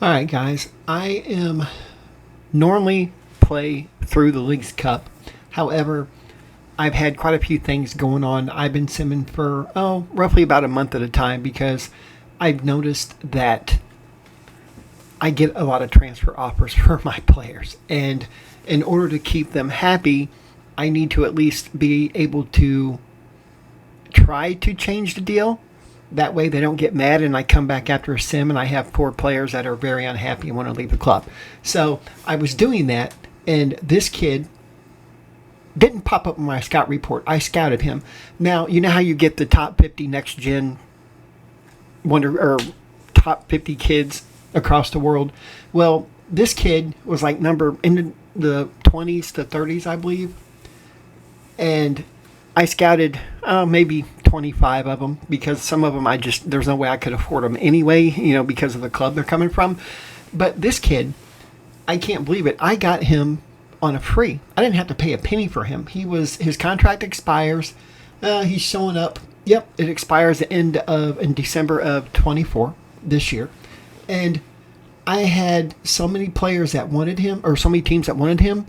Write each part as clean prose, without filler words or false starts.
All right, guys. I am normally play through the League's Cup. However, I've had quite a few things going on. I've been simming for roughly about a month at a time because I've noticed that I get a lot of transfer offers for my players, and in order to keep them happy, I need to at least be able to try to change the deal. That way they don't get mad and I come back after a sim and I have poor players that are very unhappy and want to leave the club. So I was doing that, and this kid didn't pop up in my scout report. I scouted him. Now, you know how you get the top 50 next gen top 50 kids across the world? Well, this kid was like number in the 20s to 30s, I believe. And I scouted maybe 25 of them because some of them there's no way I could afford them anyway, because of the club they're coming from. But this kid, I can't believe it. I got him on a free. I didn't have to pay a penny for him. His contract expires. He's showing up. Yep, it expires in December of 24 this year. And I had so many players that wanted him, or so many teams that wanted him,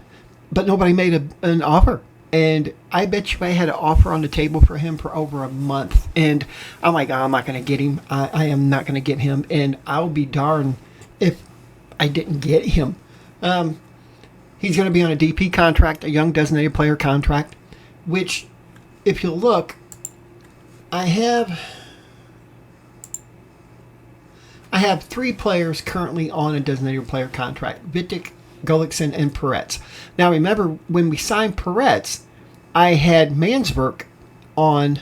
but nobody made an offer. And I bet you I had an offer on the table for him for over a month. And I'm like, I'm not going to get him. I am not going to get him. And I'll be darned if I didn't get him. He's going to be on a DP contract, a young designated player contract, which, if you look, I have 3 players currently on a designated player contract: Vitek, Gullikson, and Peretz. Now, remember, when we signed Peretz, I had Mansverk on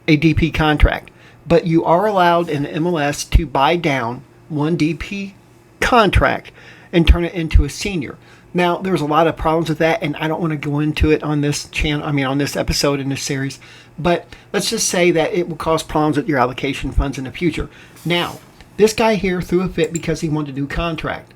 a DP contract. But you are allowed in the MLS to buy down one DP contract and turn it into a senior. Now, there's a lot of problems with that, and I don't want to go into it on this channel. On this episode in this series. But let's just say that it will cause problems with your allocation funds in the future. Now, this guy here threw a fit because he wanted to do contract.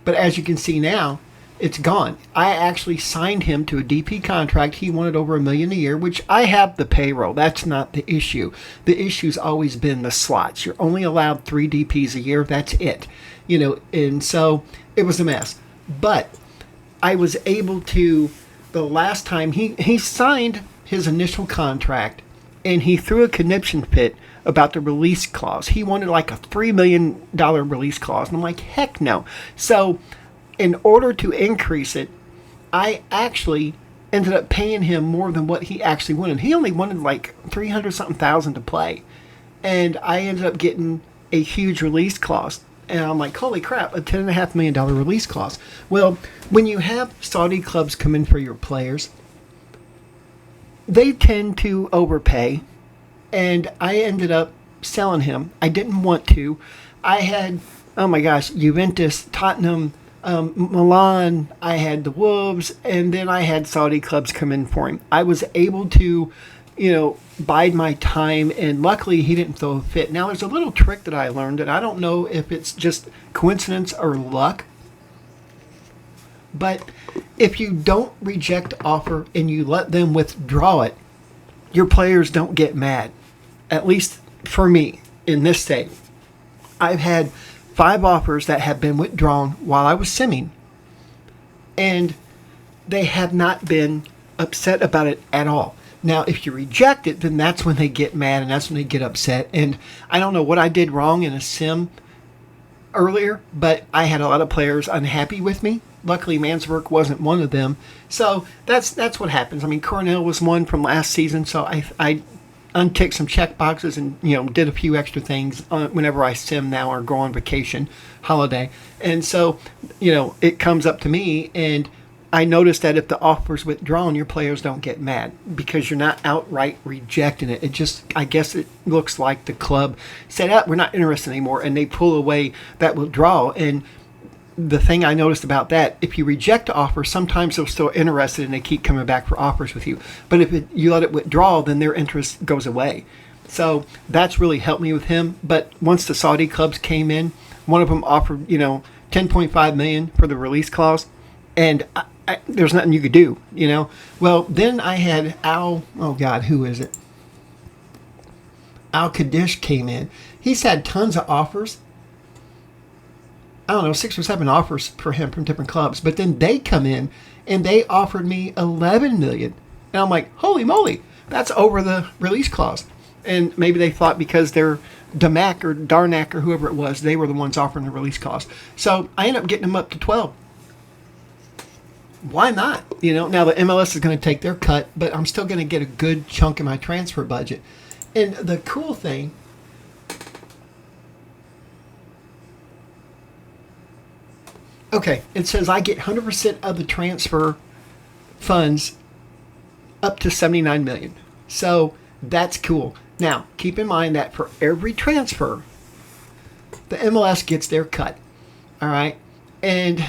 But as you can see now, it's gone. I actually signed him to a DP contract. He wanted over $1 million a year, which I have the payroll. That's not the issue. The issue's always been the slots. You're only allowed 3 DPs a year. That's it. And so it was a mess. But I was able to, the last time he signed his initial contract, and he threw a conniption fit about the release clause. He wanted like a $3 million release clause. And I'm like, heck no. So in order to increase it, I actually ended up paying him more than what he actually wanted. He only wanted like 300-something thousand to play. And I ended up getting a huge release clause. And I'm like, holy crap, a $10.5 million release clause. Well, when you have Saudi clubs come in for your players, they tend to overpay. And I ended up selling him. I didn't want to. I had, oh my gosh, Juventus, Tottenham, Milan. I had the Wolves, and then I had Saudi clubs come in for him. I was able to, bide my time, and luckily he didn't throw a fit. Now, there's a little trick that I learned, and I don't know if it's just coincidence or luck, but if you don't reject offer and you let them withdraw it, your players don't get mad. At least for me, in this state, I've had 5 offers that have been withdrawn while I was simming, and they have not been upset about it at all. Now, if you reject it, then that's when they get mad and that's when they get upset. And I don't know what I did wrong in a sim earlier, but I had a lot of players unhappy with me. Luckily, Mansverk wasn't one of them. So that's what happens. Cornell was one from last season, so I unticked some check boxes and did a few extra things whenever I sim now or go on vacation, holiday. And so it comes up to me, and I noticed that if the offer's withdrawn, your players don't get mad because you're not outright rejecting it. I guess it looks like the club said, we're not interested anymore, and they pull away that withdrawal. And the thing I noticed about that, if you reject the offer, sometimes they're still interested and they keep coming back for offers with you. But if you let it withdraw, then their interest goes away. So that's really helped me with him. But once the Saudi clubs came in, one of them offered, $10.5 million for the release clause, and there's nothing you could do, Well, then I had who is it? Al Kaddish came in. He's had tons of offers. I don't know, 6 or 7 offers for him from different clubs. But then they come in and they offered me $11 million. And I'm like, holy moly, that's over the release clause. And maybe they thought because they're Damac or Darnak or whoever it was, they were the ones offering the release clause. So I ended up getting them up to 12. Why not? Now the MLS is going to take their cut, but I'm still going to get a good chunk of my transfer budget. And the cool thing, okay, it says I get 100% of the transfer funds up to $79 million. So that's cool. Now, keep in mind that for every transfer, the MLS gets their cut. All right? And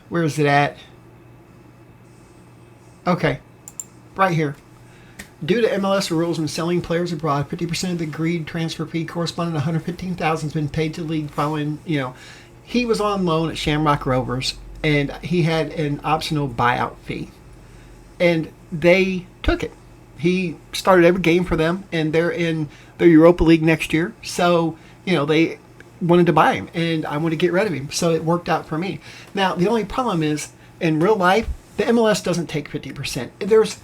where is it at? Okay, right here. Due to MLS rules when selling players abroad, 50% of the agreed transfer fee corresponding to $115,000 has been paid to the league following, he was on loan at Shamrock Rovers, and he had an optional buyout fee. And they took it. He started every game for them, and they're in the Europa League next year. So, they wanted to buy him, and I wanted to get rid of him. So it worked out for me. Now, the only problem is, in real life, the MLS doesn't take 50%.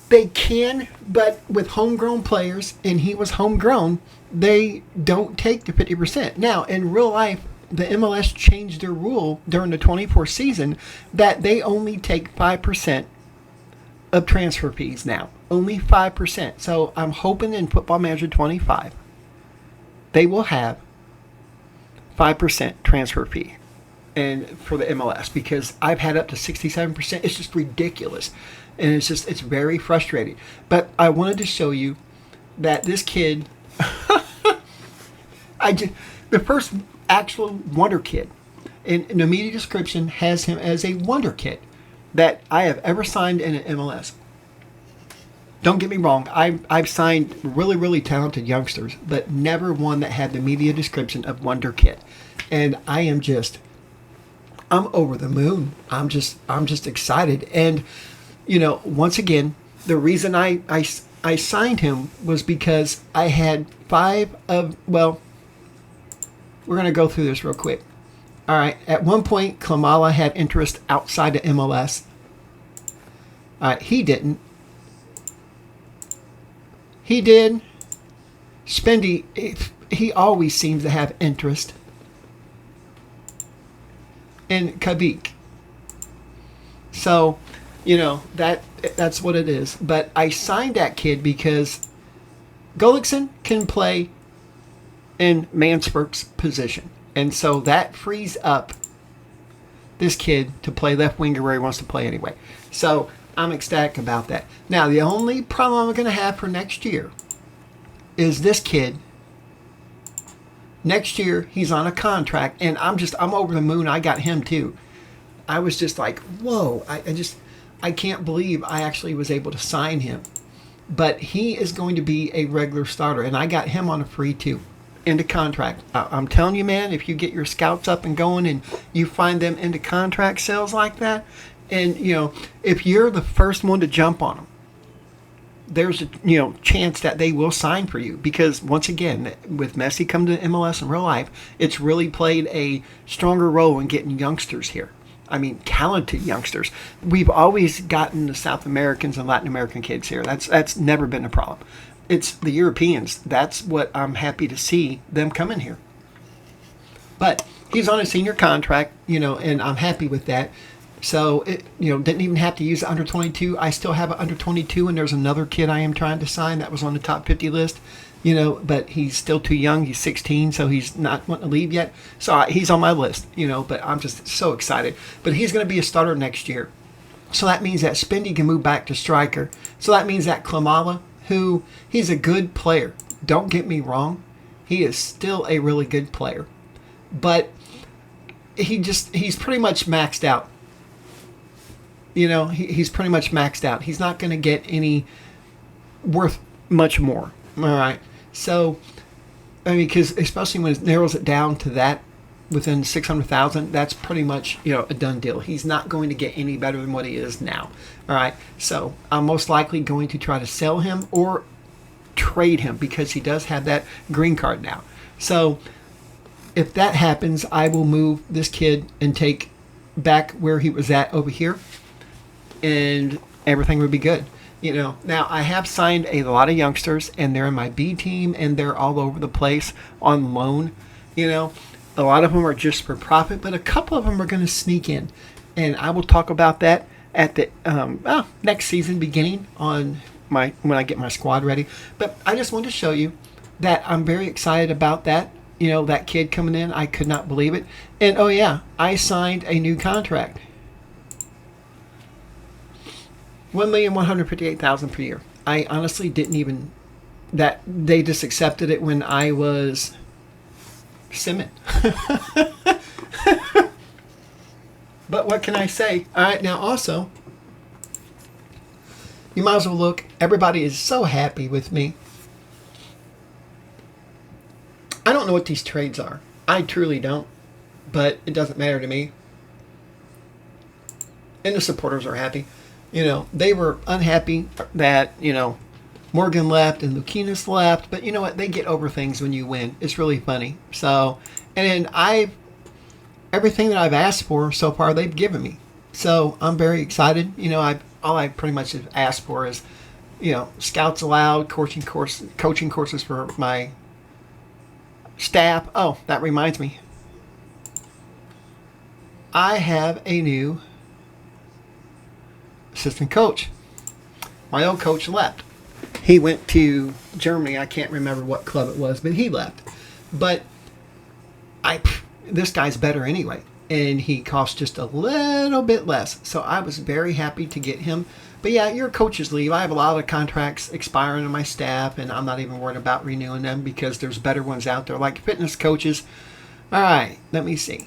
They can, but with homegrown players, and he was homegrown, they don't take the 50%. Now, in real life, the MLS changed their rule during the 24 season that they only take 5% of transfer fees now. Only 5%. So I'm hoping in Football Manager 25, they will have 5% transfer fee. And for the MLS, because I've had up to 67%. It's just ridiculous. And it's very frustrating. But I wanted to show you that this kid, the first actual wonder kid in the media description has him as a wonder kid that I have ever signed in an MLS. Don't get me wrong, I've signed really, really talented youngsters, but never one that had the media description of wonder kid. And I'm over the moon. I'm just excited. And once again, the reason I signed him was because I had we're going to go through this real quick. All right. At one point, Klamala had interest outside of MLS. All right. He didn't. He did. Spendy, he always seems to have interest. And Kavik. So, that's what it is. But I signed that kid because Gullikson can play in Mansburg's position. And so that frees up this kid to play left winger where he wants to play anyway. So I'm ecstatic about that. Now, the only problem I'm going to have for next year is this kid. Next year, he's on a contract, and I'm over the moon. I got him too. I was just like, whoa. I can't believe I actually was able to sign him. But he is going to be a regular starter, and I got him on a free too. Into contract. I'm telling you, man, if you get your scouts up and going and you find them into contract sales like that, and, if you're the first one to jump on them, there's a chance that they will sign for you, because once again, with Messi coming to MLS in real life, it's really played a stronger role in getting youngsters here. I mean, talented youngsters. We've always gotten the South Americans and Latin American kids here. That's never been a problem. It's the Europeans. That's what I'm happy to see them coming here. But he's on a senior contract, and I'm happy with that. So, didn't even have to use the under 22. I still have an under 22, and there's another kid I am trying to sign that was on the top 50 list, but he's still too young. He's 16, so he's not wanting to leave yet. So he's on my list, but I'm just so excited. But he's going to be a starter next year. So that means that Spendy can move back to striker. So that means that Klamala, he's a good player. Don't get me wrong. He is still a really good player. But he's pretty much maxed out. He's pretty much maxed out. He's not going to get any worth much more. All right. So, because especially when it narrows it down to that within 600,000, that's pretty much, a done deal. He's not going to get any better than what he is now. All right. So I'm most likely going to try to sell him or trade him because he does have that green card now. So if that happens, I will move this kid and take back where he was at over here, and everything would be good. Now I have signed a lot of youngsters, and they're in my B team, and they're all over the place on loan. A lot of them are just for profit, but a couple of them are going to sneak in, and I will talk about that at the next season beginning when I get my squad ready. But I just wanted to show you that I'm very excited about that. That kid coming in, I could not believe it. And oh yeah, I signed a new contract. $1,158,000 per year. I honestly didn't even, that they just accepted it when I was simming. But what can I say? All right, now also, you might as well look. Everybody is so happy with me. I don't know what these trades are. I truly don't. But it doesn't matter to me. And the supporters are happy. They were unhappy that, Morgan left and Lukinas left. But you know what? They get over things when you win. It's really funny. So, and then everything that I've asked for so far, they've given me. So I'm very excited. All I pretty much have asked for is, scouts allowed, coaching courses for my staff. Oh, that reminds me. I have a new assistant coach. My old coach left. He went to Germany. I can't remember what club it was, but he left. But this guy's better anyway, and he costs just a little bit less. So I was very happy to get him. But yeah, your coaches leave. I have a lot of contracts expiring on my staff, and I'm not even worried about renewing them because there's better ones out there, like fitness coaches. All right, let me see.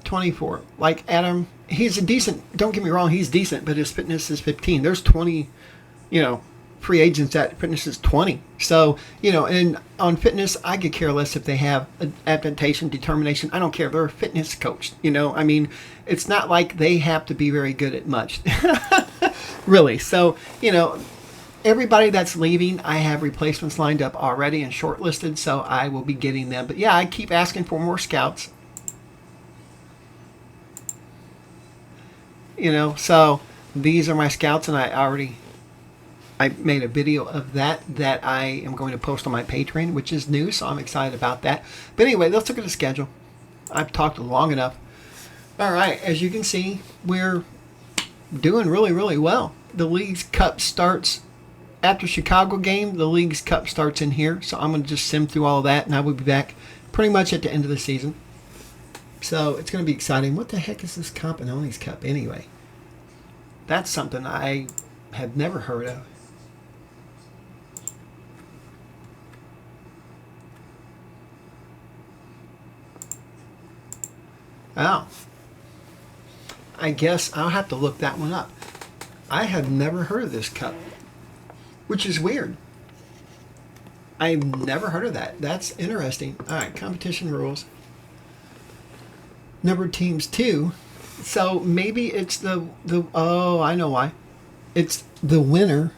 24. Like Adam, he's a decent, don't get me wrong, he's decent, but his fitness is 15. There's 20, free agents at fitness is 20. So, and on fitness, I could care less if they have adaptation, determination. I don't care. They're a fitness coach. It's not like they have to be very good at much. Really. So, everybody that's leaving, I have replacements lined up already and shortlisted, so I will be getting them. But yeah, I keep asking for more scouts. So these are my scouts, and I made a video of that I am going to post on my Patreon, which is new, so I'm excited about that. But anyway, let's look at the schedule. I've talked long enough. All right, as you can see, we're doing really, really well. The League's Cup starts after Chicago game. The League's Cup starts in here, so I'm going to just sim through all of that, and I will be back pretty much at the end of the season. So it's going to be exciting. What the heck is this Campanoni's Cup anyway? That's something I have never heard of. Oh. I guess I'll have to look that one up. I have never heard of this cup, which is weird. I've never heard of that. That's interesting. All right, competition rules. Number of teams 2. So maybe it's the oh, I know why. It's the winner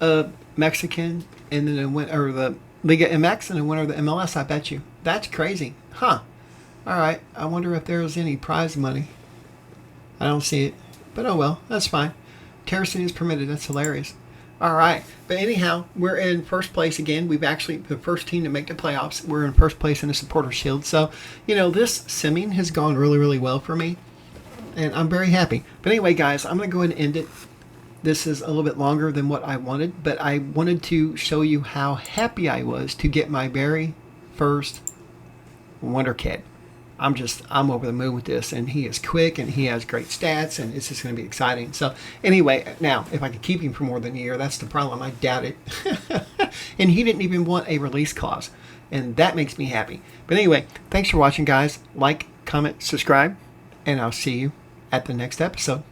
of Mexican and then the Liga MX and the winner of the MLS, I bet you. That's crazy. Huh. All right. I wonder if there's any prize money. I don't see it. But oh well, that's fine. Terracing is permitted. That's hilarious. All right. But anyhow, we're in first place again. We've actually, the first team to make the playoffs. We're in first place in the Supporter Shield. So, this simming has gone really, really well for me. And I'm very happy. But anyway, guys, I'm going to go ahead and end it. This is a little bit longer than what I wanted. But I wanted to show you how happy I was to get my very first Wonder Kid. I'm over the moon with this, and he is quick, and he has great stats, and it's just going to be exciting. So anyway, now, if I could keep him for more than a year, that's the problem. I doubt it. And he didn't even want a release clause, and that makes me happy. But anyway, thanks for watching, guys. Like, comment, subscribe, and I'll see you at the next episode.